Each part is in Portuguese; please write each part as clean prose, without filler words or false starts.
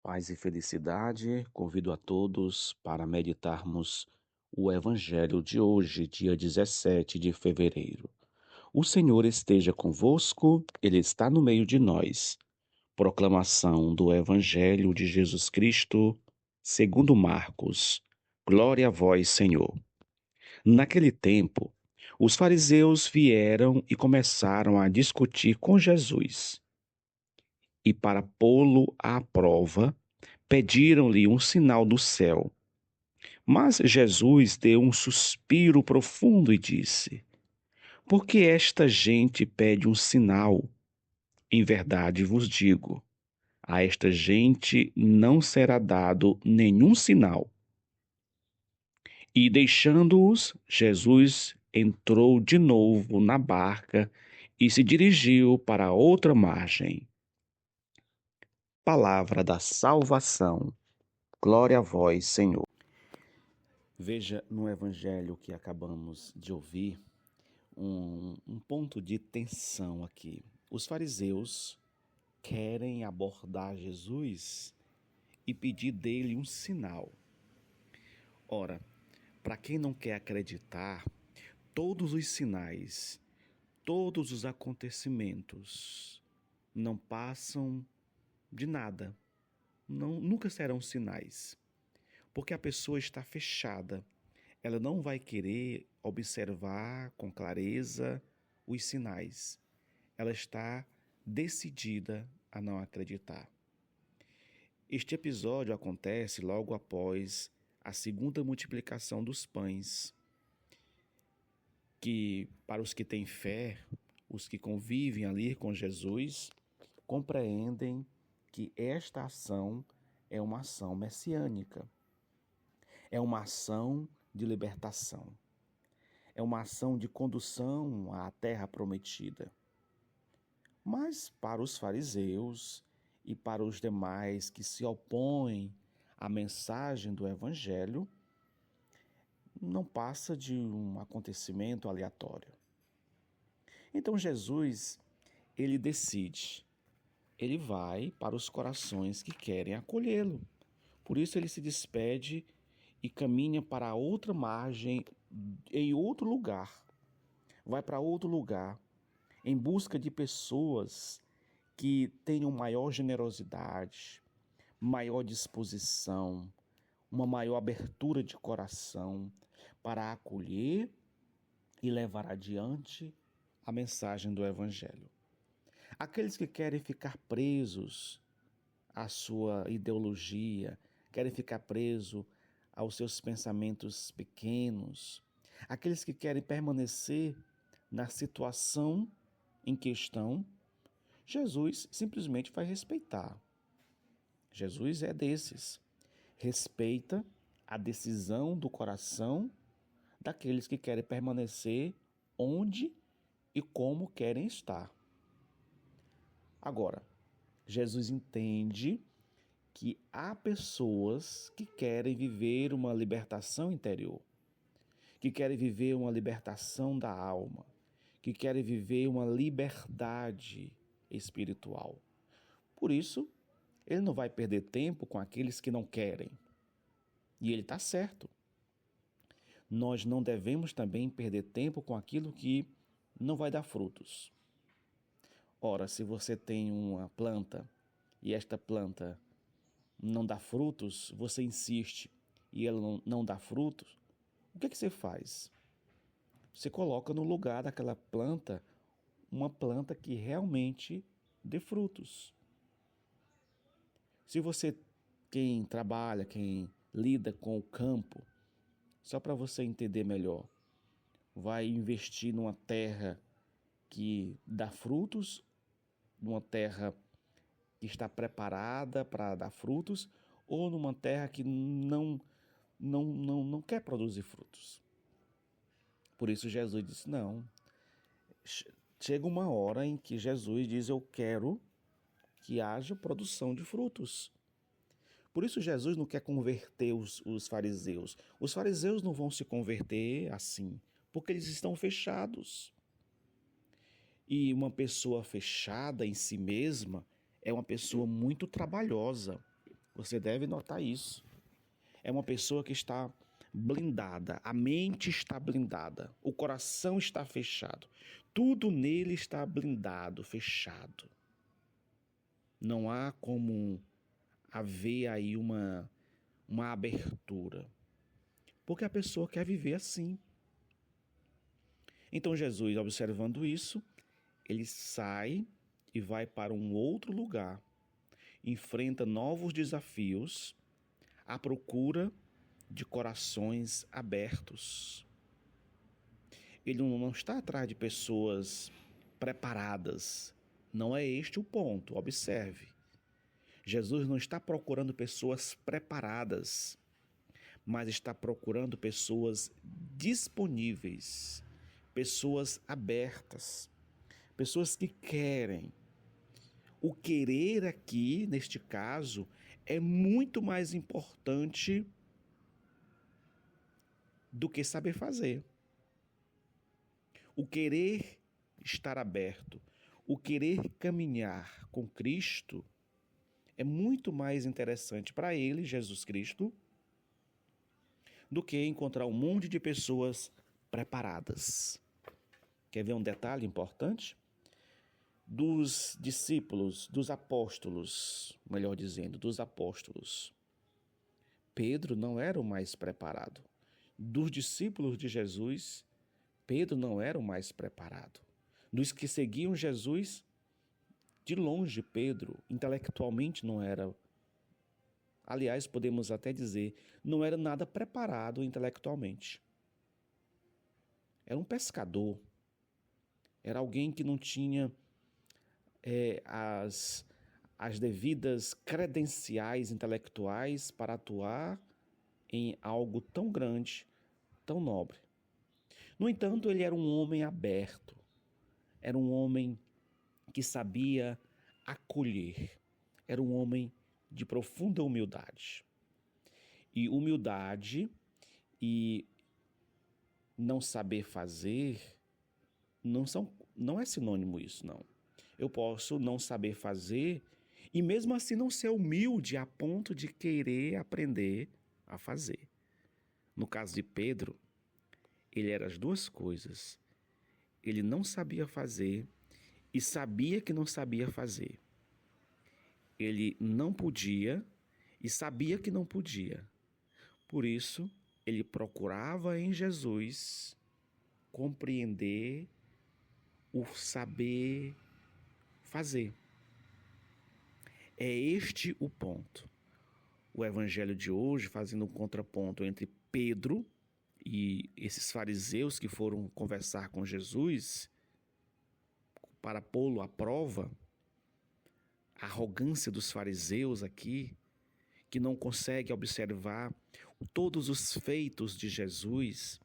Paz e felicidade, convido a todos para meditarmos o Evangelho de hoje, dia 17 de fevereiro. O Senhor esteja convosco, Ele está no meio de nós. Proclamação do Evangelho de Jesus Cristo, segundo Marcos. Glória a vós, Senhor. Naquele tempo, os fariseus vieram e começaram a discutir com Jesus. E para pô-lo à prova, pediram-lhe um sinal do céu. Mas Jesus deu um suspiro profundo e disse: Por que esta gente pede um sinal? Em verdade vos digo, a esta gente não será dado nenhum sinal. E deixando-os, Jesus entrou de novo na barca e se dirigiu para outra margem. Palavra da salvação. Glória a vós, Senhor. Veja no evangelho que acabamos de ouvir um ponto de tensão aqui. Os fariseus querem abordar Jesus e pedir dele um sinal. Ora, para quem não quer acreditar, todos os sinais, todos os acontecimentos não passam de nada, nunca serão sinais. Porque a pessoa está fechada, ela não vai querer observar com clareza os sinais. Ela está decidida a não acreditar. Este episódio acontece logo após a segunda multiplicação dos pães, que para os que têm fé, os que convivem ali com Jesus, compreendem que esta ação é uma ação messiânica. É uma ação de libertação. É uma ação de condução à terra prometida. Mas para os fariseus e para os demais que se opõem à mensagem do Evangelho, não passa de um acontecimento aleatório. Então Jesus, ele decide. Ele vai para os corações que querem acolhê-lo. Por isso ele se despede e caminha para outra margem, em outro lugar. Vai para outro lugar, em busca de pessoas que tenham maior generosidade, maior disposição, uma maior abertura de coração para acolher e levar adiante a mensagem do Evangelho. Aqueles que querem ficar presos à sua ideologia, querem ficar presos aos seus pensamentos pequenos, aqueles que querem permanecer na situação em que estão, Jesus simplesmente vai respeitar. Jesus é desses. Respeita a decisão do coração daqueles que querem permanecer onde e como querem estar. Agora, Jesus entende que há pessoas que querem viver uma libertação interior, que querem viver uma libertação da alma, que querem viver uma liberdade espiritual. Por isso, ele não vai perder tempo com aqueles que não querem. E ele está certo. Nós não devemos também perder tempo com aquilo que não vai dar frutos. Ora, se você tem uma planta e esta planta não dá frutos, você insiste e ela não dá frutos, o que é que você faz? Você coloca no lugar daquela planta uma planta que realmente dê frutos. Se você, quem trabalha, quem lida com o campo, só para você entender melhor, vai investir numa terra que dá frutos, numa terra que está preparada para dar frutos, ou numa terra que não quer produzir frutos. Por isso Jesus disse, não. Chega uma hora em que Jesus diz, eu quero que haja produção de frutos. Por isso Jesus não quer converter os fariseus. Os fariseus não vão se converter assim, porque eles estão fechados. E uma pessoa fechada em si mesma é uma pessoa muito trabalhosa. Você deve notar isso. É uma pessoa que está blindada, a mente está blindada, o coração está fechado, tudo nele está blindado, fechado. Não há como haver aí uma abertura, porque a pessoa quer viver assim. Então Jesus, observando isso, ele sai e vai para um outro lugar, enfrenta novos desafios à procura de corações abertos. Ele não está atrás de pessoas preparadas. Não é este o ponto, observe. Jesus não está procurando pessoas preparadas, mas está procurando pessoas disponíveis, pessoas abertas, pessoas que querem. O querer aqui, neste caso, é muito mais importante do que saber fazer. O querer estar aberto, o querer caminhar com Cristo é muito mais interessante para ele, Jesus Cristo, do que encontrar um monte de pessoas preparadas. Quer ver um detalhe importante? Dos discípulos, dos apóstolos, melhor dizendo, dos apóstolos, Pedro não era o mais preparado. Dos discípulos de Jesus, Pedro não era o mais preparado. Dos que seguiam Jesus, de longe, Pedro, intelectualmente não era. Aliás, podemos até dizer, não era nada preparado intelectualmente. Era um pescador. Era alguém que não tinha as devidas credenciais intelectuais para atuar em algo tão grande, tão nobre. No entanto, ele era um homem aberto, era um homem que sabia acolher, era um homem de profunda humildade. E humildade e não saber fazer não é sinônimo isso, não. Eu posso não saber fazer e mesmo assim não ser humilde a ponto de querer aprender a fazer. No caso de Pedro, ele era as duas coisas. Ele não sabia fazer e sabia que não sabia fazer. Ele não podia e sabia que não podia. Por isso, ele procurava em Jesus compreender o saber fazer. É este o ponto. O evangelho de hoje, fazendo um contraponto entre Pedro e esses fariseus que foram conversar com Jesus para pô-lo à prova, a arrogância dos fariseus aqui, que não consegue observar todos os feitos de Jesus,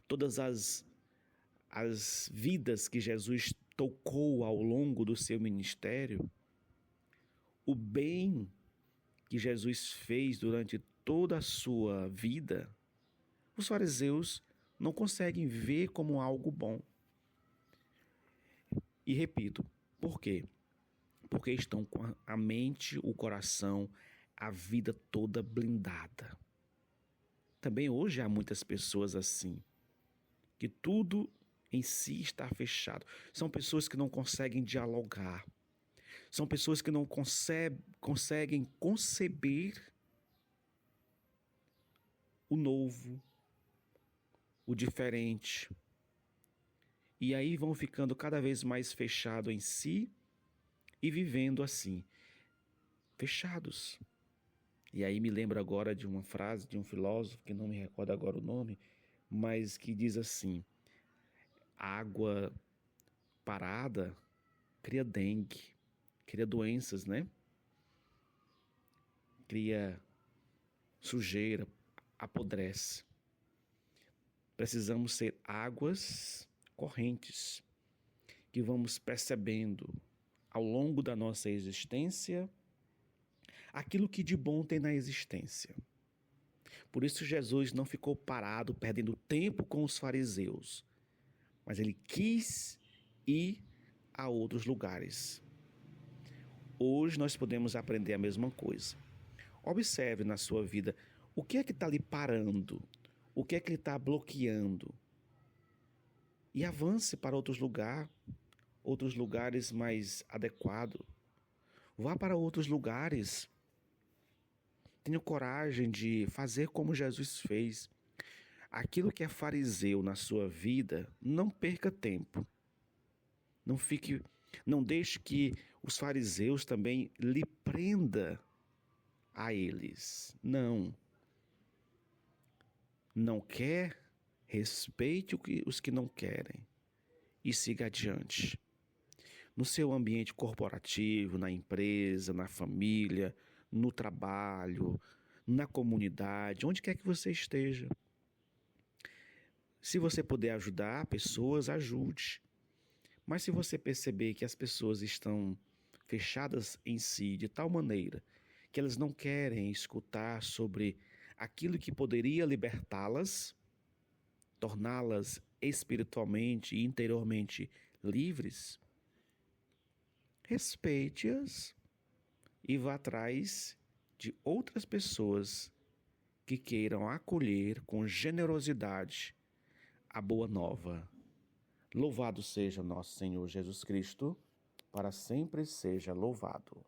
todas as vidas que Jesus tocou ao longo do seu ministério, o bem que Jesus fez durante toda a sua vida, os fariseus não conseguem ver como algo bom. E repito, por quê? Porque estão com a mente, o coração, a vida toda blindada. Também hoje há muitas pessoas assim, que tudo em si está fechado. São pessoas que não conseguem dialogar. São pessoas que não conseguem conceber o novo, o diferente. E aí vão ficando cada vez mais fechados em si e vivendo assim, fechados. E aí me lembro agora de uma frase de um filósofo, que não me recordo agora o nome, mas que diz assim: água parada cria dengue, cria doenças, né? Cria sujeira, apodrece. Precisamos ser águas correntes, que vamos percebendo ao longo da nossa existência aquilo que de bom tem na existência. Por isso Jesus não ficou parado, perdendo tempo com os fariseus, mas ele quis ir a outros lugares. Hoje nós podemos aprender a mesma coisa. Observe na sua vida o que é que está lhe parando, o que é que lhe está bloqueando. E avance para outros lugares mais adequados. Vá para outros lugares. Tenha coragem de fazer como Jesus fez. Aquilo que é fariseu na sua vida, não perca tempo. Não deixe que os fariseus também lhe prenda a eles. Não. Não quer? Respeite os que não querem e siga adiante. No seu ambiente corporativo, na empresa, na família, no trabalho, na comunidade, onde quer que você esteja. Se você puder ajudar pessoas, ajude. Mas se você perceber que as pessoas estão fechadas em si de tal maneira que elas não querem escutar sobre aquilo que poderia libertá-las, torná-las espiritualmente e interiormente livres, respeite-as e vá atrás de outras pessoas que queiram acolher com generosidade a boa nova. Louvado seja nosso Senhor Jesus Cristo, para sempre seja louvado.